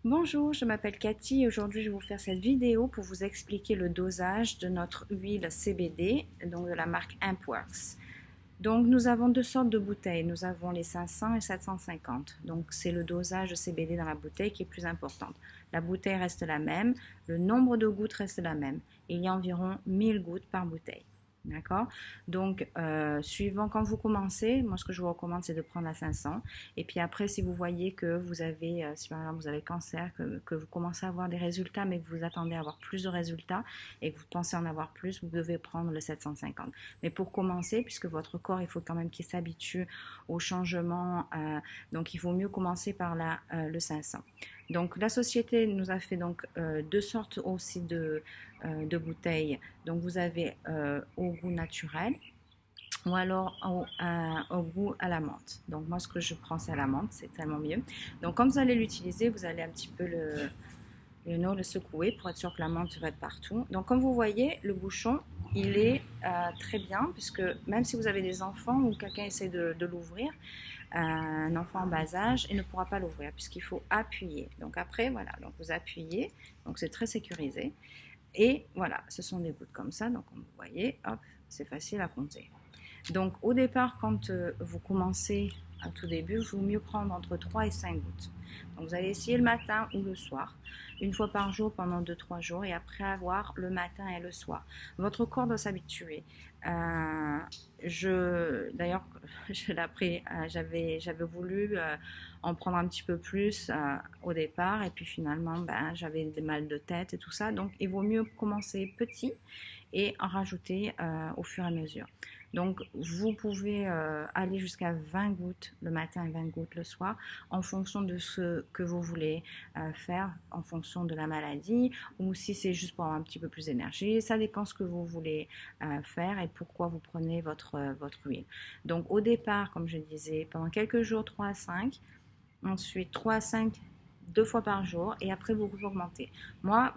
Bonjour, je m'appelle Cathy et aujourd'hui je vais vous faire cette vidéo pour vous expliquer le dosage de notre huile CBD, donc de la marque Ampworks. Donc nous avons deux sortes de bouteilles, nous avons les 500 et 750. Donc c'est le dosage de CBD dans la bouteille qui est plus important. La bouteille reste la même, le nombre de gouttes reste la même. Il y a environ 1000 gouttes par bouteille. D'accord. Donc, suivant quand vous commencez, moi ce que je vous recommande c'est de prendre à 500. Et puis après, si vous voyez que vous avez, si par exemple vous avez le cancer, que vous commencez à avoir des résultats, mais que vous attendez à avoir plus de résultats et que vous pensez en avoir plus, vous devez prendre le 750. Mais pour commencer, puisque votre corps, il faut quand même qu'il s'habitue au changement, donc il vaut mieux commencer par le 500. Donc la société nous a fait donc deux sortes aussi de bouteilles. Donc vous avez au goût naturel ou alors au goût à la menthe. Donc moi ce que je prends c'est à la menthe, c'est tellement mieux. Donc quand vous allez l'utiliser, vous allez un petit peu le secouer pour être sûr que la menthe va être partout. Donc comme vous voyez, le bouchon, il est très bien, puisque même si vous avez des enfants ou quelqu'un essaie de l'ouvrir, un enfant en bas âge, il ne pourra pas l'ouvrir puisqu'il faut appuyer. Donc après, voilà, donc vous appuyez, donc c'est très sécurisé. Et voilà, ce sont des gouttes comme ça, donc comme vous voyez, hop, c'est facile à compter. Donc au départ, quand vous commencez au tout début, il vaut mieux prendre entre 3 et 5 gouttes. Donc vous allez essayer le matin ou le soir, une fois par jour pendant 2-3 jours et après avoir le matin et le soir. Votre corps doit s'habituer. D'ailleurs, je l'ai appris, j'avais voulu en prendre un petit peu plus au départ et puis finalement j'avais des mal de tête et tout ça. Donc il vaut mieux commencer petit et en rajouter au fur et à mesure. Donc, vous pouvez aller jusqu'à 20 gouttes le matin et 20 gouttes le soir en fonction de ce que vous voulez faire, en fonction de la maladie ou si c'est juste pour avoir un petit peu plus d'énergie. Ça dépend ce que vous voulez faire et pourquoi vous prenez votre huile. Donc, au départ, comme je disais, pendant quelques jours, 3 à 5. Ensuite, 3 à 5 deux fois par jour et après vous augmentez. Moi,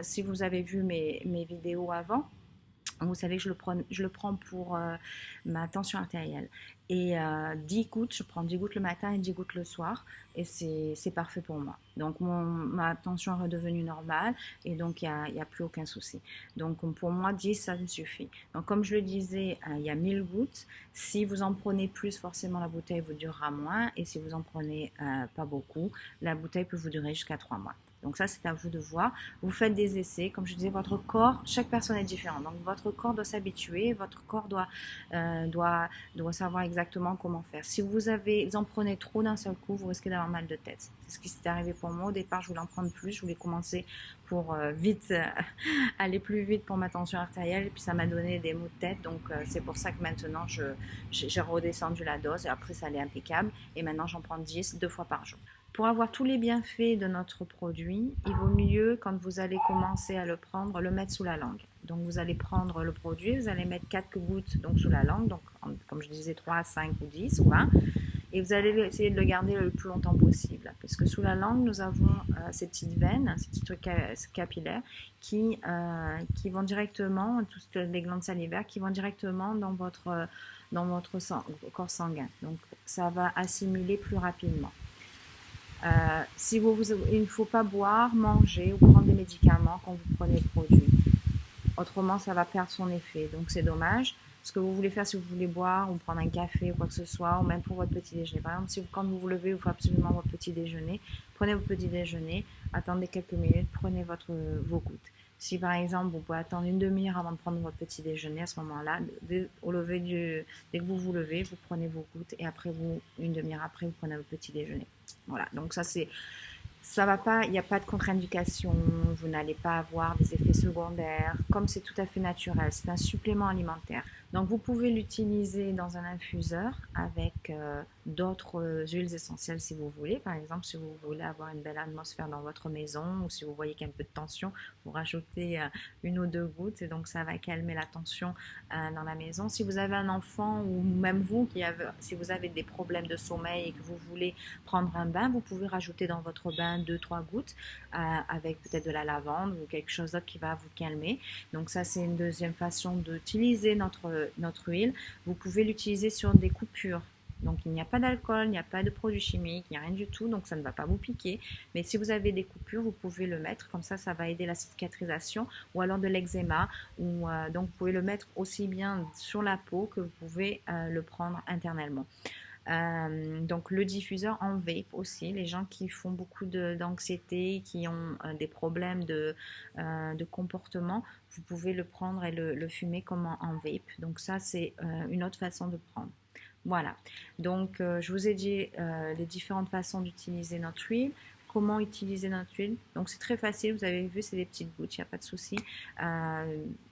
si vous avez vu mes vidéos avant, vous savez que je le prends pour ma tension artérielle. Et 10 gouttes, je prends 10 gouttes le matin et 10 gouttes le soir. Et c'est parfait pour moi. Donc ma tension est redevenue normale et donc il n'y a plus aucun souci. Donc pour moi, 10, ça me suffit. Donc comme je le disais, il y a 1000 gouttes. Si vous en prenez plus, forcément la bouteille vous durera moins. Et si vous en prenez pas beaucoup, la bouteille peut vous durer jusqu'à 3 mois. Donc ça, c'est à vous de voir. Vous faites des essais. Comme je disais, votre corps, chaque personne est différente. Donc votre corps doit s'habituer. Votre corps doit savoir exactement comment faire. Si vous en prenez trop d'un seul coup, vous risquez d'avoir mal de tête. C'est ce qui s'est arrivé pour moi. Au départ, je voulais en prendre plus. Je voulais commencer pour vite aller plus vite pour ma tension artérielle. Et puis ça m'a donné des maux de tête. Donc c'est pour ça que maintenant, j'ai redescendu la dose. Et après, ça allait impeccable. Et maintenant, j'en prends 10 deux fois par jour. Pour avoir tous les bienfaits de notre produit, il vaut mieux, quand vous allez commencer à le prendre, le mettre sous la langue. Donc vous allez prendre le produit, vous allez mettre 4 gouttes donc, sous la langue, donc comme je disais 3, 5 ou 10 ou 20, et vous allez essayer de le garder le plus longtemps possible. Parce que sous la langue, nous avons ces petites veines, ces petits trucs capillaires qui vont directement, toutes les glandes salivaires, qui vont directement dans votre corps sanguin. Donc ça va assimiler plus rapidement. Il ne faut pas boire, manger ou prendre des médicaments quand vous prenez le produit. Autrement, ça va perdre son effet. Donc, c'est dommage. Ce que vous voulez faire, si vous voulez boire ou prendre un café ou quoi que ce soit, ou même pour votre petit déjeuner. Par exemple, quand vous vous levez, vous faites absolument votre petit déjeuner. Prenez votre petit déjeuner, attendez quelques minutes, prenez vos gouttes. Si par exemple, vous pouvez attendre une demi-heure avant de prendre votre petit déjeuner, à ce moment-là, dès que vous vous levez, vous prenez vos gouttes et après, une demi-heure après, vous prenez votre petit déjeuner. Voilà, donc ça va pas, il n'y a pas de contre-indication, vous n'allez pas avoir des effets secondaires, comme c'est tout à fait naturel, c'est un supplément alimentaire. Donc vous pouvez l'utiliser dans un infuseur avec d'autres huiles essentielles si vous voulez. Par exemple, si vous voulez avoir une belle atmosphère dans votre maison ou si vous voyez qu'il y a un peu de tension, vous rajoutez une ou deux gouttes et donc ça va calmer la tension dans la maison. Si vous avez un enfant ou même vous, si vous avez des problèmes de sommeil et que vous voulez prendre un bain, vous pouvez rajouter dans votre bain 2-3 gouttes avec peut-être de la lavande ou quelque chose d'autre qui va vous calmer. Donc ça, c'est une deuxième façon d'utiliser notre huile. Vous pouvez l'utiliser sur des coupures. Donc il n'y a pas d'alcool, il n'y a pas de produits chimiques, il n'y a rien du tout, donc ça ne va pas vous piquer. Mais si vous avez des coupures, vous pouvez le mettre, comme ça va aider la cicatrisation, ou alors de l'eczéma, donc vous pouvez le mettre aussi bien sur la peau que vous pouvez le prendre internellement. Donc le diffuseur en vape aussi, les gens qui font beaucoup d'anxiété, qui ont des problèmes de comportement, vous pouvez le prendre et le fumer comme en vape. Donc ça c'est une autre façon de prendre. Voilà, donc je vous ai dit les différentes façons d'utiliser notre huile. Comment utiliser notre huile? Donc c'est très facile, vous avez vu, c'est des petites gouttes, il n'y a pas de souci.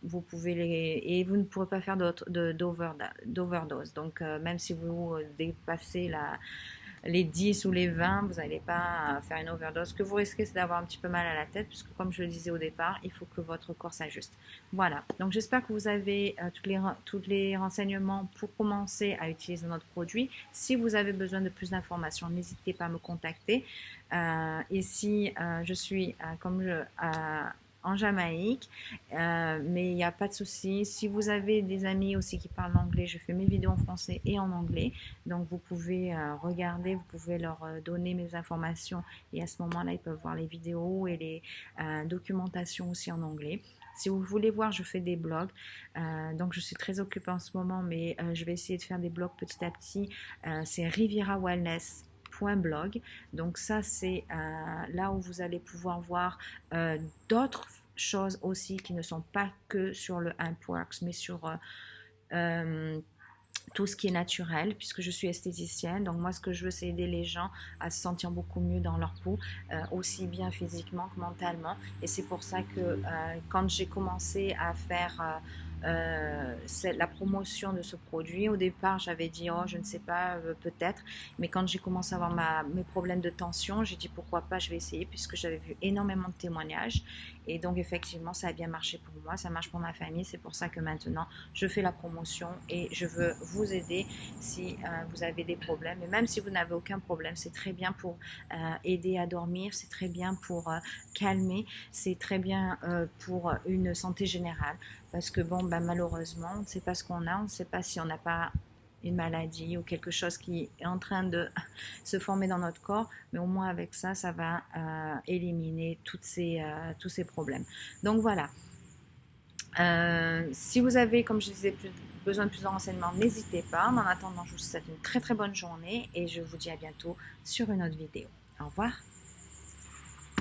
Vous pouvez et vous ne pourrez pas faire d'overdose. Donc même si vous dépassez les 10 ou les 20, vous n'allez pas faire une overdose. Ce que vous risquez, c'est d'avoir un petit peu mal à la tête, puisque comme je le disais au départ, il faut que votre corps s'ajuste. Voilà, donc j'espère que vous avez tous les renseignements pour commencer à utiliser notre produit. Si vous avez besoin de plus d'informations, n'hésitez pas à me contacter. Ici, je suis en Jamaïque, mais il n'y a pas de souci. Si vous avez des amis aussi qui parlent anglais, je fais mes vidéos en français et en anglais, donc vous pouvez regarder, vous pouvez leur donner mes informations et à ce moment-là, ils peuvent voir les vidéos et les documentations aussi en anglais. Si vous voulez voir, je fais des blogs, donc je suis très occupée en ce moment, mais je vais essayer de faire des blogs petit à petit. C'est Riviera Wellness. .blog. Donc ça c'est là où vous allez pouvoir voir d'autres choses aussi qui ne sont pas que sur le Hempworks, mais sur tout ce qui est naturel, puisque je suis esthéticienne. Donc moi ce que je veux, c'est aider les gens à se sentir beaucoup mieux dans leur peau, aussi bien physiquement que mentalement. Et c'est pour ça que quand j'ai commencé à faire c'est la promotion de ce produit. Au départ, j'avais dit, oh, je ne sais pas, peut-être. Mais quand j'ai commencé à avoir mes problèmes de tension, j'ai dit, pourquoi pas, je vais essayer, puisque j'avais vu énormément de témoignages. Et donc, effectivement, ça a bien marché pour moi, ça marche pour ma famille. C'est pour ça que maintenant, je fais la promotion et je veux vous aider si vous avez des problèmes. Et même si vous n'avez aucun problème, c'est très bien pour aider à dormir, c'est très bien pour calmer, c'est très bien pour une santé générale. Parce que bon, ben, malheureusement, on ne sait pas ce qu'on a, on ne sait pas si on n'a pas une maladie ou quelque chose qui est en train de se former dans notre corps, mais au moins avec ça, ça va éliminer tous ces problèmes. Donc voilà. Si vous avez, comme je disais, besoin de plus de renseignements, n'hésitez pas. En attendant, je vous souhaite une très très bonne journée et je vous dis à bientôt sur une autre vidéo. Au revoir.